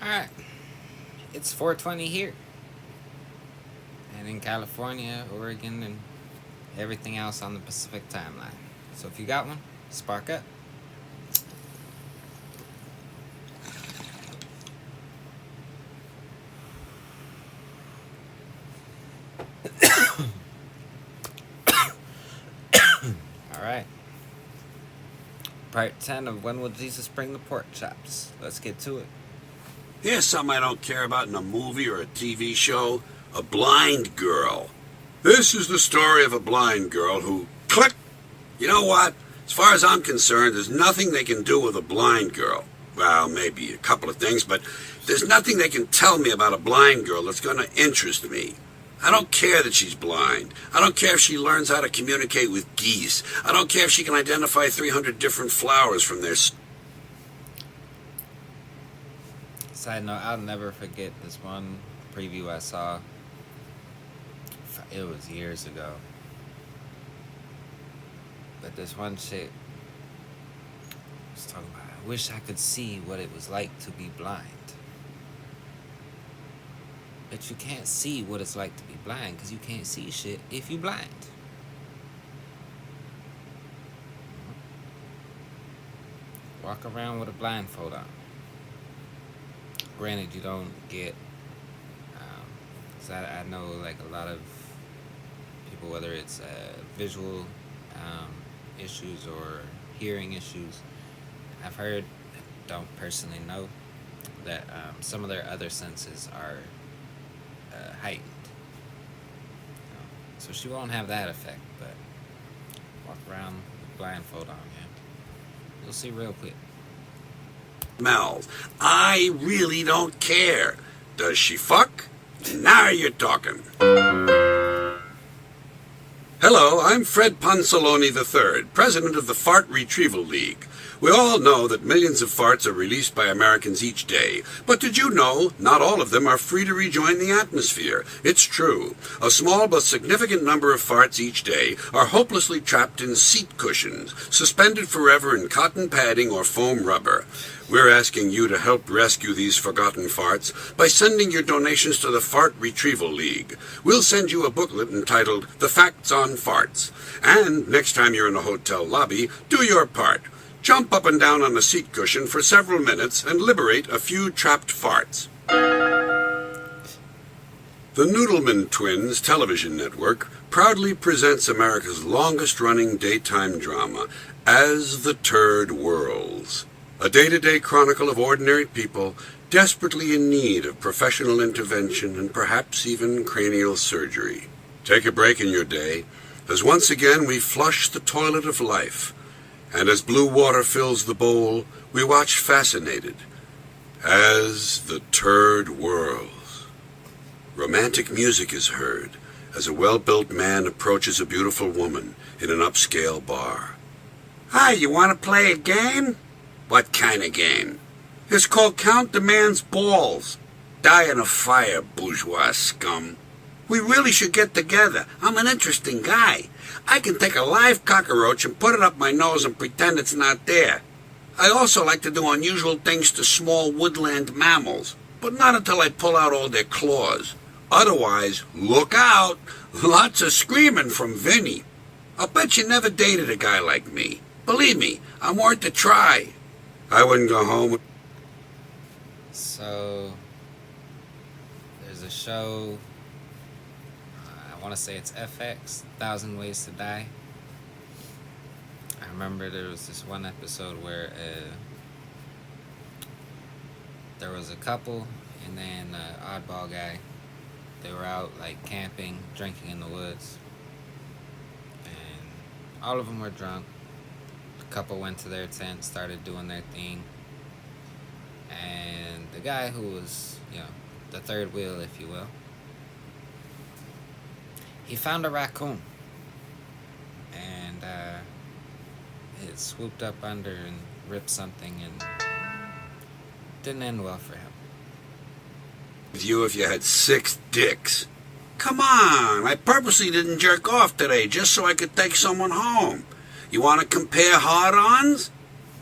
Alright, it's 4:20 here. And in California, Oregon, and everything else on the Pacific timeline. So if you got one, spark up. Alright. Part 10 of When Will Jesus Bring the Pork Chops? Let's get to it. Here's something I don't care about in a movie or a TV show. A blind girl. This is the story of a blind girl who, click! You know what? As far as I'm concerned, there's nothing they can do with a blind girl. Well, maybe a couple of things, but there's nothing they can tell me about a blind girl that's going to interest me. I don't care that she's blind. I don't care if she learns how to communicate with geese. I don't care if she can identify 300 different flowers from their... Side note, I'll never forget this one preview I saw. It was years ago. But this one chick was talking about, I wish I could see what it was like to be blind. But you can't see what it's like to be blind because you can't see shit if you're blind. Walk around with a blindfold on. Granted, you don't get, cause I know like a lot of people, whether it's visual issues or hearing issues, I've heard, don't personally know, that some of their other senses are heightened. So she won't have that effect, but walk around with blindfold on, yeah. You'll see real quick. Smells. I really don't care. Does she fuck? Now you're talking. Hello, I'm Fred Ponsaloni III, president of the Fart Retrieval League. We all know that millions of farts are released by Americans each day. But did you know not all of them are free to rejoin the atmosphere? It's true. A small but significant number of farts each day are hopelessly trapped in seat cushions, suspended forever in cotton padding or foam rubber. We're asking you to help rescue these forgotten farts by sending your donations to the Fart Retrieval League. We'll send you a booklet entitled The Facts on Farts. And next time you're in a hotel lobby, do your part. Jump up and down on a seat cushion for several minutes and liberate a few trapped farts. The Noodleman Twins television network proudly presents America's longest-running daytime drama, As the Turd Whirls. A day-to-day chronicle of ordinary people desperately in need of professional intervention and perhaps even cranial surgery. Take a break in your day, as once again we flush the toilet of life. And as blue water fills the bowl, we watch fascinated as the turd whirls. Romantic music is heard as a well-built man approaches a beautiful woman in an upscale bar. Hi, you want to play a game? What kind of game? It's called Count the Man's Balls. Die in a fire, bourgeois scum. We really should get together. I'm an interesting guy. I can take a live cockroach and put it up my nose and pretend it's not there. I also like to do unusual things to small woodland mammals, but not until I pull out all their claws. Otherwise, look out! Lots of screaming from Vinny. I'll bet you never dated a guy like me. Believe me, I'm worth a try. I wouldn't go home. So, there's a show, I want to say it's FX, 1,000 Ways to Die. I remember there was this one episode where there was a couple and then an oddball guy. They were out like camping, drinking in the woods, and all of them were drunk. The couple went to their tent, started doing their thing, and the guy who was, the third wheel, if you will, he found a raccoon, and it swooped up under and ripped something, and didn't end well for him. With you if you had 6 dicks. Come on, I purposely didn't jerk off today just so I could take someone home. You want to compare hard-ons?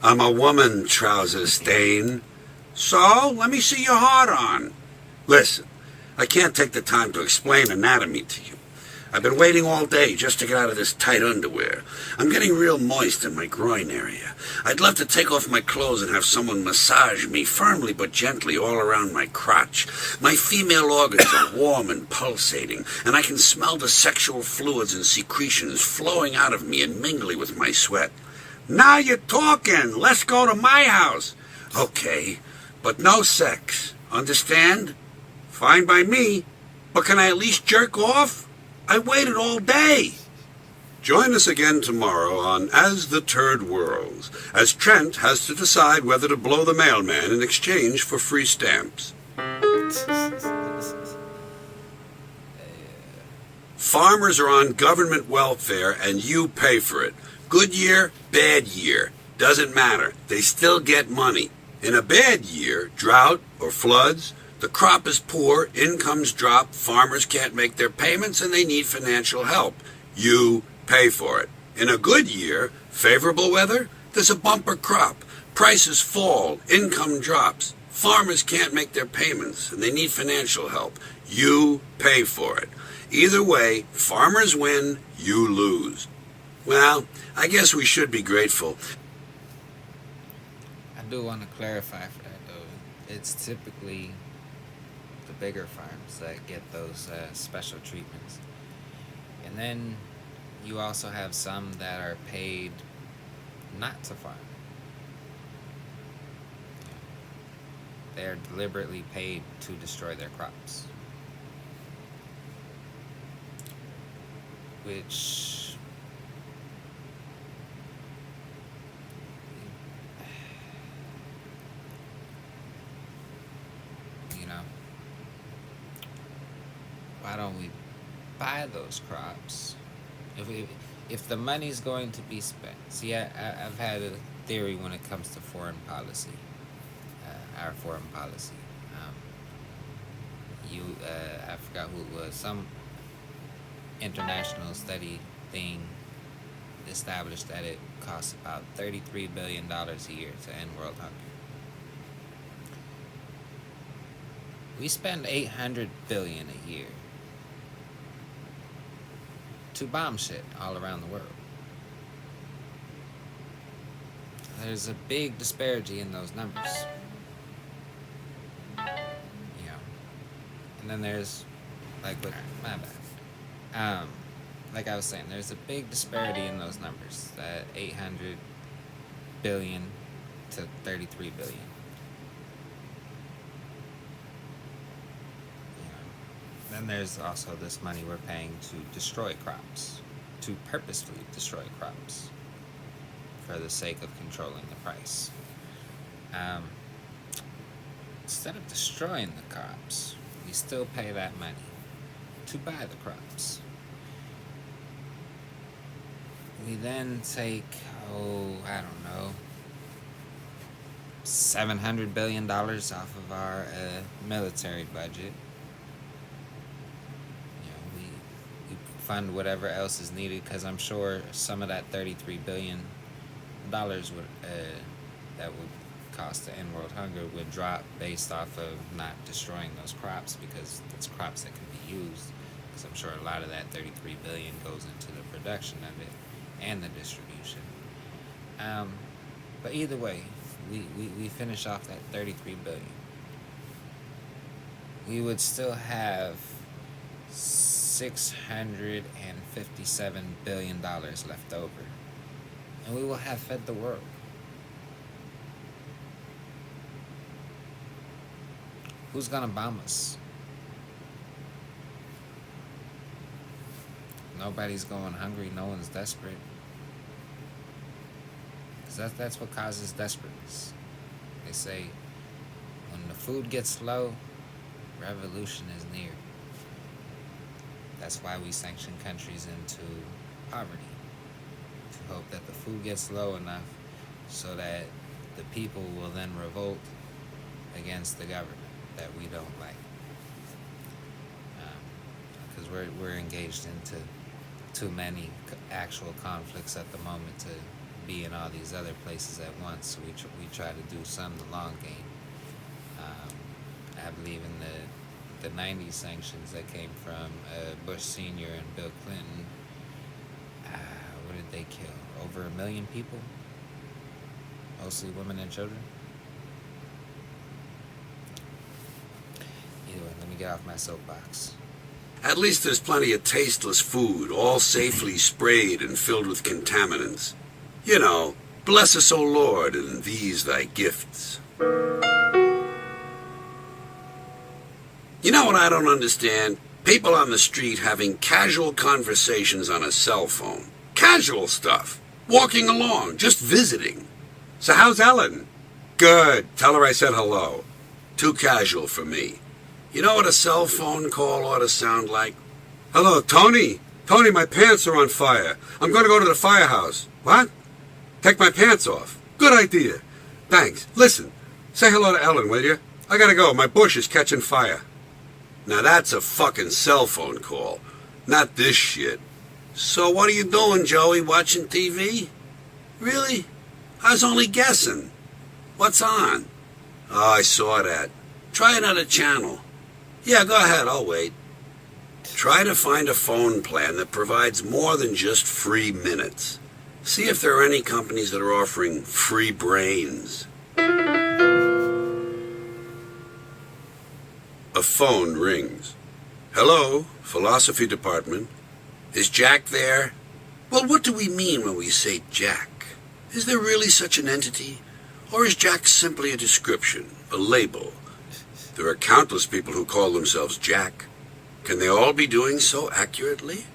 I'm a woman, trouser stain. So, let me see your heart on. Listen, I can't take the time to explain anatomy to you. I've been waiting all day just to get out of this tight underwear. I'm getting real moist in my groin area. I'd love to take off my clothes and have someone massage me firmly but gently all around my crotch. My female organs are warm and pulsating, and I can smell the sexual fluids and secretions flowing out of me and mingling with my sweat. Now you're talking. Let's go to my house. Okay, but no sex. Understand? Fine by me. But can I at least jerk off? I waited all day. Join us again tomorrow on As the Turd Whirls, as Trent has to decide whether to blow the mailman in exchange for free stamps. Farmers are on government welfare and you pay for it. Good year, bad year. Doesn't matter. They still get money. In a bad year, drought or floods, the crop is poor, incomes drop, farmers can't make their payments, and they need financial help. You pay for it. In a good year, favorable weather, there's a bumper crop. Prices fall, income drops. Farmers can't make their payments, and they need financial help. You pay for it. Either way, farmers win, you lose. Well, I guess we should be grateful. I do want to clarify for that, though. It's typically the bigger farms that get those special treatments. And then you also have some that are paid not to farm. They're deliberately paid to destroy their crops. Which, you know, why don't we buy those crops? If the money's going to be spent, see, I've had a theory when it comes to foreign policy, our foreign policy. I forgot who it was. Some international study thing established that it costs about $33 billion a year to end world hunger. We spend $800 billion a year to bomb shit all around the world. There's a big disparity in those numbers. You know. And then there's, like, with my bad. Like I was saying, there's a big disparity in those numbers. That 800 billion to 33 billion. Then there's also this money we're paying to destroy crops, to purposefully destroy crops for the sake of controlling the price. Instead of destroying the crops, we still pay that money to buy the crops. We then take, I don't know, $700 billion off of our military budget. Fund whatever else is needed, because I'm sure some of that $33 billion would that would cost to end world hunger would drop based off of not destroying those crops, because it's crops that can be used. Because I'm sure a lot of that $33 billion goes into the production of it and the distribution. But either way, we finish off that $33 billion. We would still have $657 billion left over, and we will have fed the world. Who's gonna bomb us? Nobody's going hungry. No one's desperate. Because that's what causes desperateness. They say when the food gets low, revolution is near. That's why we sanction countries into poverty, to hope that the food gets low enough so that the people will then revolt against the government that we don't like. Because we're engaged into too many actual conflicts at the moment to be in all these other places at once. So we try to do some the long game. I believe in the 90s sanctions that came from Bush Sr. and Bill Clinton. What did they kill? Over 1 million people? Mostly women and children? Either way, let me get off my soapbox. At least there's plenty of tasteless food, all safely sprayed and filled with contaminants. You know, bless us, O Lord, and these thy gifts. You know what I don't understand? People on the street having casual conversations on a cell phone. Casual stuff. Walking along, just visiting. So how's Ellen? Good. Tell her I said hello. Too casual for me. You know what a cell phone call ought to sound like? Hello, Tony. Tony, my pants are on fire. I'm going to go to the firehouse. What? Take my pants off. Good idea. Thanks. Listen, say hello to Ellen, will you? I gotta go. My bush is catching fire. Now that's a fucking cell phone call. Not this shit. So what are you doing, Joey? Watching TV? Really? I was only guessing. What's on? Oh, I saw that. Try another channel. Yeah, go ahead, I'll wait. Try to find a phone plan that provides more than just free minutes. See if there are any companies that are offering free brains. A phone rings. Hello, philosophy department. Is Jack there? Well, what do we mean when we say Jack? Is there really such an entity? Or is Jack simply a description, a label? There are countless people who call themselves Jack. Can they all be doing so accurately?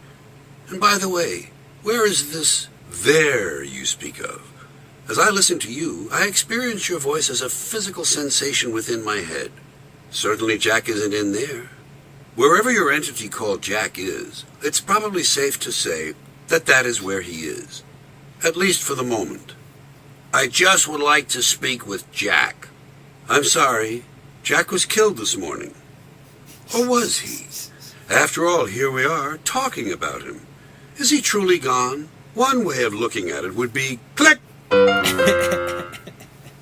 And by the way, where is this there you speak of? As I listen to you, I experience your voice as a physical sensation within my head. Certainly Jack isn't in there. Wherever your entity called Jack is, it's probably safe to say that that is where he is. At least for the moment. I just would like to speak with Jack. I'm sorry, Jack was killed this morning. Or was he? After all, here we are, talking about him. Is he truly gone? One way of looking at it would be, click!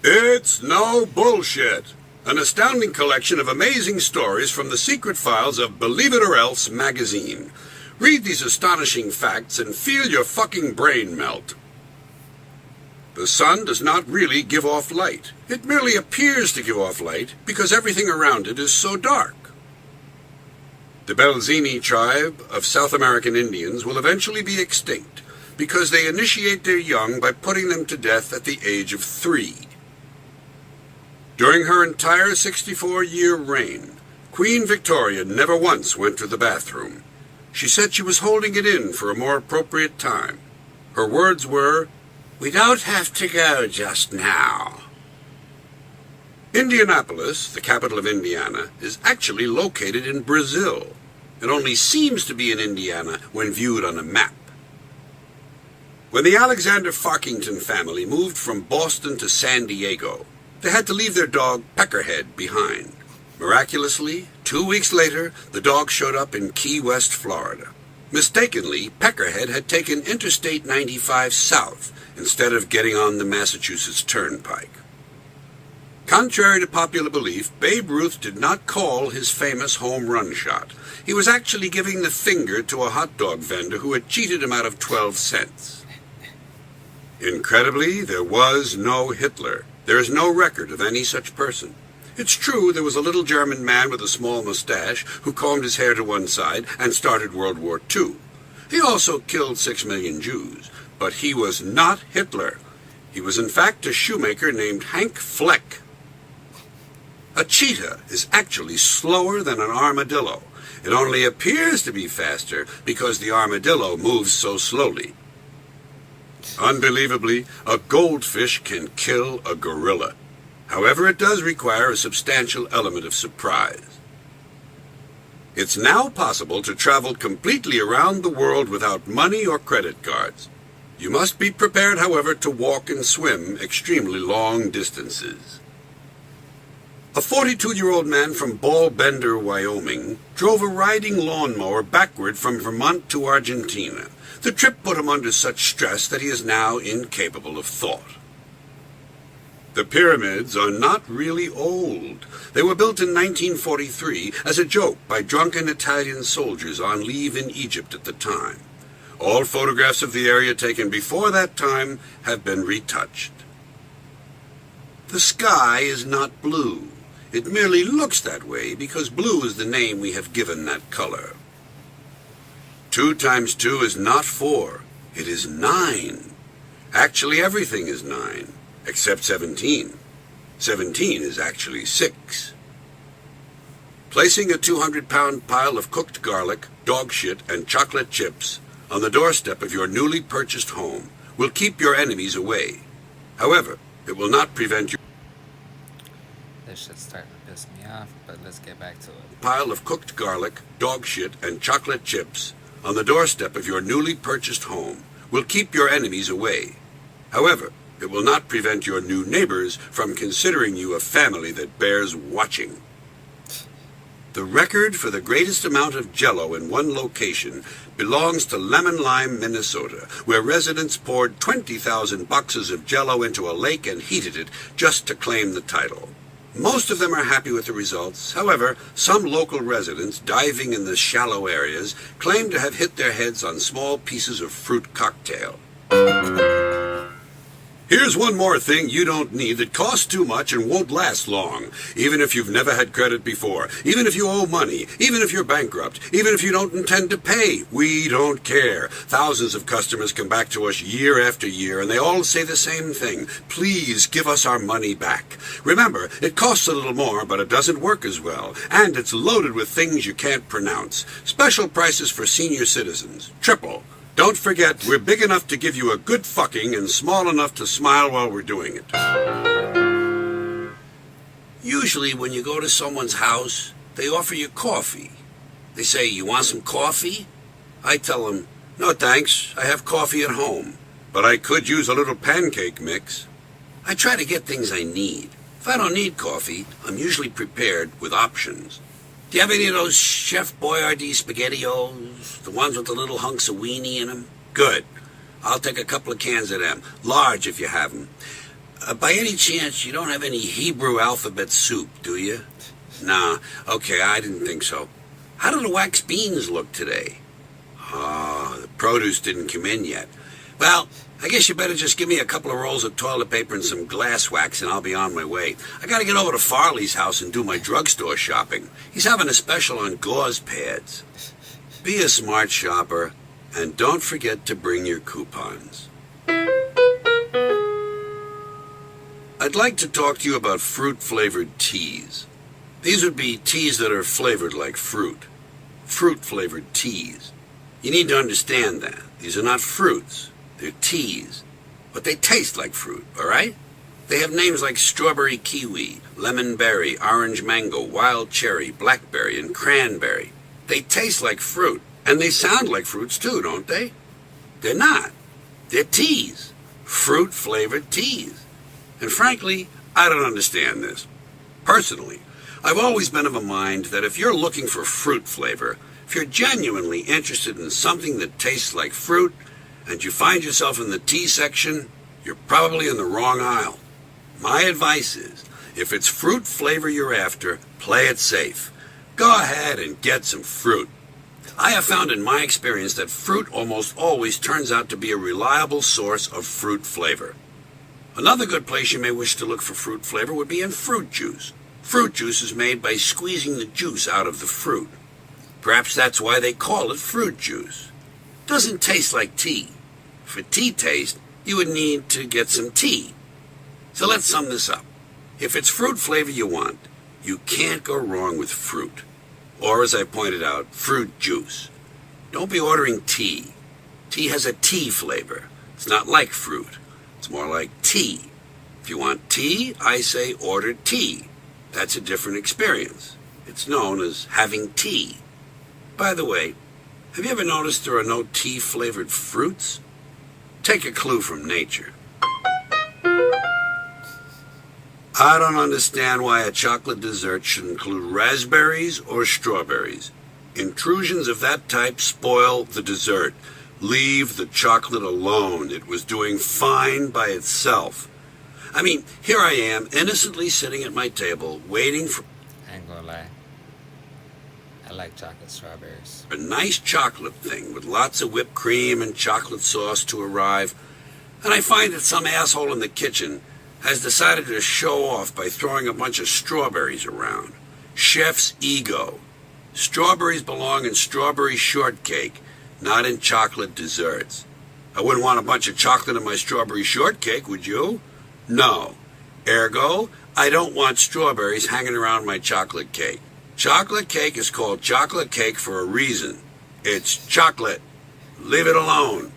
It's no bullshit. An astounding collection of amazing stories from the secret files of Believe It or Else magazine. Read these astonishing facts and feel your fucking brain melt. The sun does not really give off light. It merely appears to give off light because everything around it is so dark. The Belzini tribe of South American Indians will eventually be extinct because they initiate their young by putting them to death at the age of 3. During her entire 64-year reign, Queen Victoria never once went to the bathroom. She said she was holding it in for a more appropriate time. Her words were, "We don't have to go just now." Indianapolis, the capital of Indiana, is actually located in Brazil. It only seems to be in Indiana when viewed on a map. When the Alexander Farkington family moved from Boston to San Diego, they had to leave their dog Peckerhead behind. Miraculously, 2 weeks later, the dog showed up in Key West, Florida. Mistakenly, Peckerhead had taken Interstate 95 south instead of getting on the Massachusetts Turnpike. Contrary to popular belief, Babe Ruth did not call his famous home run shot. He was actually giving the finger to a hot dog vendor who had cheated him out of 12 cents. Incredibly, there was no Hitler. There is no record of any such person. It's true there was a little German man with a small mustache who combed his hair to one side and started World War II. He also killed 6 million Jews, but he was not Hitler. He was in fact a shoemaker named Hank Fleck. A cheetah is actually slower than an armadillo. It only appears to be faster because the armadillo moves so slowly. Unbelievably, a goldfish can kill a gorilla. However, it does require a substantial element of surprise. It's now possible to travel completely around the world without money or credit cards. You must be prepared, however, to walk and swim extremely long distances. A 42-year-old man from Ball Bender, Wyoming, drove a riding lawnmower backward from Vermont to Argentina. The trip put him under such stress that he is now incapable of thought. The pyramids are not really old. They were built in 1943 as a joke by drunken Italian soldiers on leave in Egypt at the time. All photographs of the area taken before that time have been retouched. The sky is not blue. It merely looks that way because blue is the name we have given that color. 2 times 2 is not 4. It is 9. Actually, everything is 9, except 17. 17 is actually 6. Placing a 200-pound pile of cooked garlic, dog shit, and chocolate chips on the doorstep of your newly purchased home will keep your enemies away. However, it will not prevent your This shit's starting to piss me off, but let's get back to it. pile of cooked garlic, dog shit, and chocolate chips on the doorstep of your newly purchased home will keep your enemies away. However, it will not prevent your new neighbors from considering you a family that bears watching. The record for the greatest amount of Jell-O in one location belongs to Lemon Lime, Minnesota, where residents poured 20,000 boxes of Jell-O into a lake and heated it just to claim the title. Most of them are happy with the results. However, some local residents diving in the shallow areas claim to have hit their heads on small pieces of fruit cocktail. Here's one more thing you don't need that costs too much and won't last long, even if you've never had credit before, even if you owe money, even if you're bankrupt, even if you don't intend to pay. We don't care. Thousands of customers come back to us year after year, and they all say the same thing. Please give us our money back. Remember, it costs a little more, but it doesn't work as well, and it's loaded with things you can't pronounce. Special prices for senior citizens. Triple. Don't forget, we're big enough to give you a good fucking and small enough to smile while we're doing it. Usually when you go to someone's house, they offer you coffee. They say, "You want some coffee?" I tell them, "No thanks, I have coffee at home, but I could use a little pancake mix." I try to get things I need. If I don't need coffee, I'm usually prepared with options. Do you have any of those Chef Boyardee SpaghettiOs? The ones with the little hunks of weenie in them? Good. I'll take a couple of cans of them. Large if you have them. By any chance, you don't have any Hebrew alphabet soup, do you? Nah. Okay, I didn't think so. How do the wax beans look today? Oh, the produce didn't come in yet. Well, I guess you better just give me a couple of rolls of toilet paper and some glass wax and I'll be on my way. I gotta get over to Farley's house and do my drugstore shopping. He's having a special on gauze pads. Be a smart shopper and don't forget to bring your coupons. I'd like to talk to you about fruit-flavored teas. These would be teas that are flavored like fruit. Fruit-flavored teas. You need to understand that. These are not fruits. They're teas, but they taste like fruit, all right? They have names like strawberry kiwi, lemon berry, orange mango, wild cherry, blackberry, and cranberry. They taste like fruit, and they sound like fruits too, don't they? They're not. They're teas. Fruit-flavored teas. And frankly, I don't understand this. Personally, I've always been of a mind that if you're looking for fruit flavor, if you're genuinely interested in something that tastes like fruit, and you find yourself in the tea section, you're probably in the wrong aisle. My advice is, if it's fruit flavor you're after, play it safe. Go ahead and get some fruit. I have found in my experience that fruit almost always turns out to be a reliable source of fruit flavor. Another good place you may wish to look for fruit flavor would be in fruit juice. Fruit juice is made by squeezing the juice out of the fruit. Perhaps that's why they call it fruit juice. It doesn't taste like tea. For tea taste, you would need to get some tea. So let's sum this up. If it's fruit flavor you want, you can't go wrong with fruit. Or, as I pointed out, fruit juice. Don't be ordering tea. Tea has a tea flavor. It's not like fruit. It's more like tea. If you want tea, I say order tea. That's a different experience. It's known as having tea. By the way, have you ever noticed there are no tea-flavored fruits? Take a clue from nature. I don't understand why a chocolate dessert should include raspberries or strawberries. Intrusions of that type spoil the dessert. Leave the chocolate alone. It was doing fine by itself. I mean, here I am, innocently sitting at my table, waiting for I ain't gonna lie. I like chocolate strawberries. a nice chocolate thing with lots of whipped cream and chocolate sauce to arrive, and I find that some asshole in the kitchen has decided to show off by throwing a bunch of strawberries around. Chef's ego. Strawberries belong in strawberry shortcake, not in chocolate desserts. I wouldn't want a bunch of chocolate in my strawberry shortcake, would you? No. Ergo, I don't want strawberries hanging around my chocolate cake. Chocolate cake is called chocolate cake for a reason. It's chocolate. Leave it alone.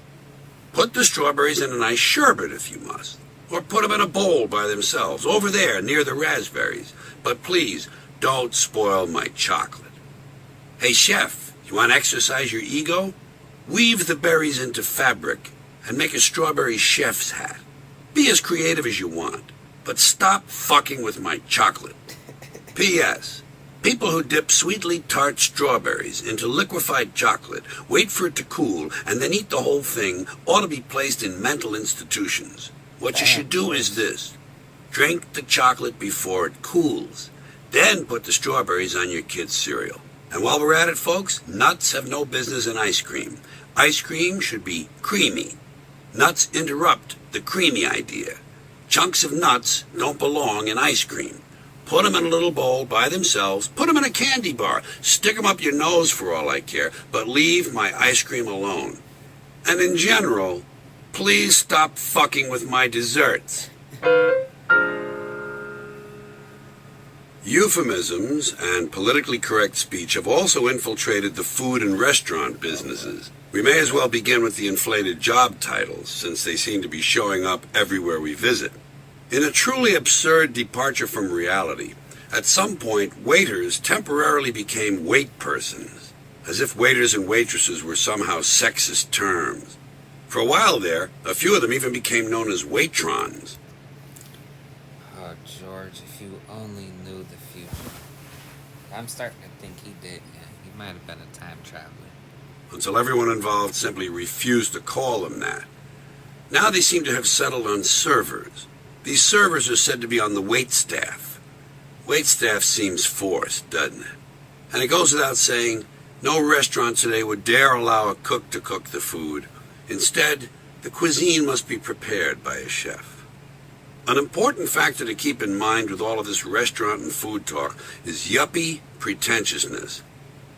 Put the strawberries in a nice sherbet if you must. Or put them in a bowl by themselves, over there near the raspberries. But please, don't spoil my chocolate. Hey, chef, you want to exercise your ego? Weave the berries into fabric and make a strawberry chef's hat. Be as creative as you want, but stop fucking with my chocolate. P.S. People who dip sweetly tart strawberries into liquefied chocolate, wait for it to cool, and then eat the whole thing ought to be placed in mental institutions. What you should do is this. Drink the chocolate before it cools. Then put the strawberries on your kid's cereal. And while we're at it, folks, nuts have no business in ice cream. Ice cream should be creamy. Nuts interrupt the creamy idea. Chunks of nuts don't belong in ice cream. Put them in a little bowl by themselves. Put them in a candy bar. Stick them up your nose for all I care. But leave my ice cream alone. And in general, please stop fucking with my desserts. Euphemisms and politically correct speech have also infiltrated the food and restaurant businesses. We may as well begin with the inflated job titles, since they seem to be showing up everywhere we visit. In a truly absurd departure from reality, at some point, waiters temporarily became wait persons, as if waiters and waitresses were somehow sexist terms. For a while there, a few of them even became known as waitrons. Oh, George, if you only knew the future. I'm starting to think he did, yeah. He might have been a time traveler. Until everyone involved simply refused to call them that. Now they seem to have settled on servers. These servers are said to be on the wait staff. Wait staff seems forced, doesn't it? And it goes without saying, no restaurant today would dare allow a cook to cook the food. Instead, the cuisine must be prepared by a chef. An important factor to keep in mind with all of this restaurant and food talk is yuppie pretentiousness.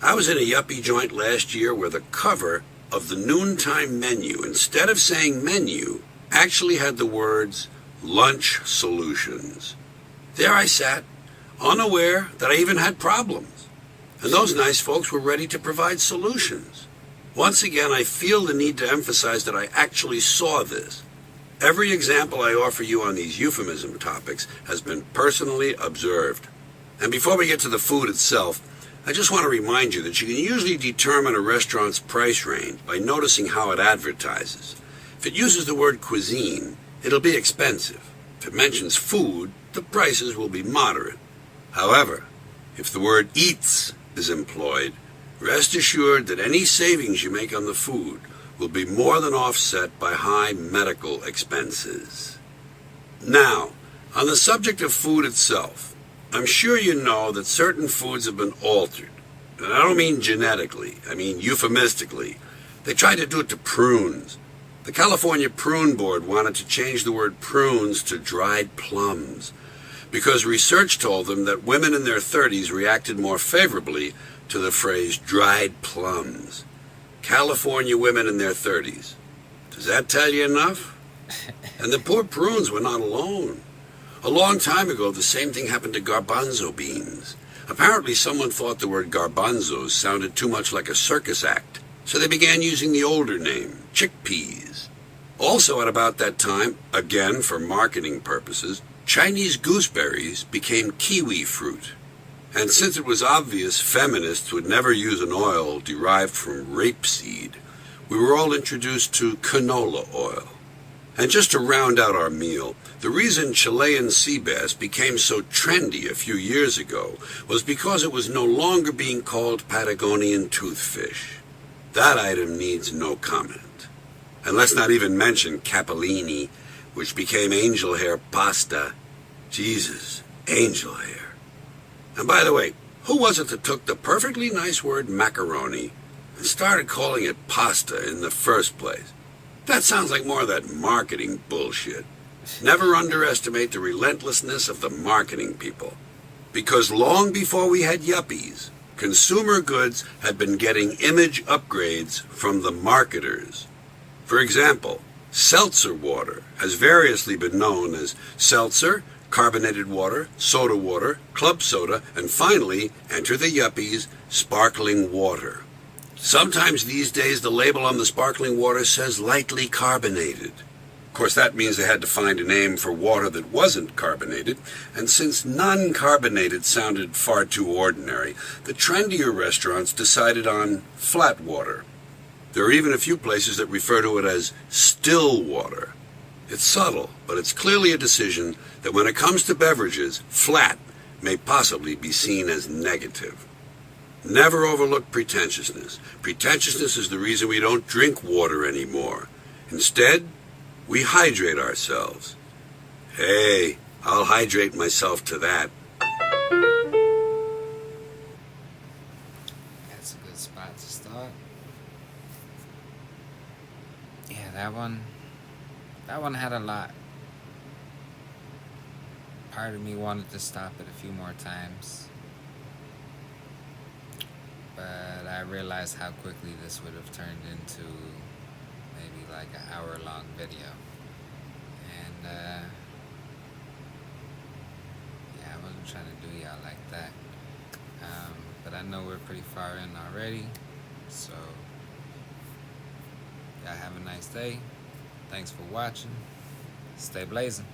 I was in a yuppie joint last year where the cover of the noontime menu, instead of saying menu, actually had the words lunch solutions. There I sat, unaware that I even had problems. And those nice folks were ready to provide solutions. Once again, I feel the need to emphasize that I actually saw this. Every example I offer you on these euphemism topics has been personally observed. And before we get to the food itself, I just want to remind you that you can usually determine a restaurant's price range by noticing how it advertises. If it uses the word cuisine, it'll be expensive. If it mentions food, the prices will be moderate. However, if the word eats is employed, rest assured that any savings you make on the food will be more than offset by high medical expenses. Now, on the subject of food itself, I'm sure you know that certain foods have been altered. And I don't mean genetically, I mean euphemistically. They tried to do it to prunes. The California Prune Board wanted to change the word prunes to dried plums, because research told them that women in their 30s reacted more favorably to the phrase dried plums. California women in their 30s. Does that tell you enough? And the poor prunes were not alone. A long time ago, the same thing happened to garbanzo beans. Apparently, someone thought the word garbanzos sounded too much like a circus act, so they began using the older name, chickpeas. Also at about that time, again for marketing purposes, Chinese gooseberries became kiwi fruit. And since it was obvious feminists would never use an oil derived from rapeseed, we were all introduced to canola oil. And just to round out our meal, the reason Chilean sea bass became so trendy a few years ago was because it was no longer being called Patagonian toothfish. That item needs no comment. And let's not even mention capellini, which became angel hair pasta. Jesus, angel hair. And by the way, who was it that took the perfectly nice word macaroni and started calling it pasta in the first place? That sounds like more of that marketing bullshit. Never underestimate the relentlessness of the marketing people. Because long before we had yuppies, consumer goods had been getting image upgrades from the marketers. For example, seltzer water has variously been known as seltzer, carbonated water, club soda, and finally, enter the yuppies, sparkling water. Sometimes these days the label on the sparkling water says lightly carbonated. Of course, that means they had to find a name for water that wasn't carbonated, and since non-carbonated sounded far too ordinary, the trendier restaurants decided on flat water. There are even a few places that refer to it as still water. It's subtle, but it's clearly a decision that when it comes to beverages, flat may possibly be seen as negative. Never overlook pretentiousness. Pretentiousness is the reason we don't drink water anymore. Instead, we hydrate ourselves. Hey, I'll hydrate myself to that. That's a good spot to start. Yeah, that one had a lot. Part of me wanted to stop it a few more times, but I realized how quickly this would have turned into maybe like an hour-long video. And yeah, I wasn't trying to do y'all like that. But I know we're pretty far in already, so y'all have a nice day. Thanks for watching. Stay blazing.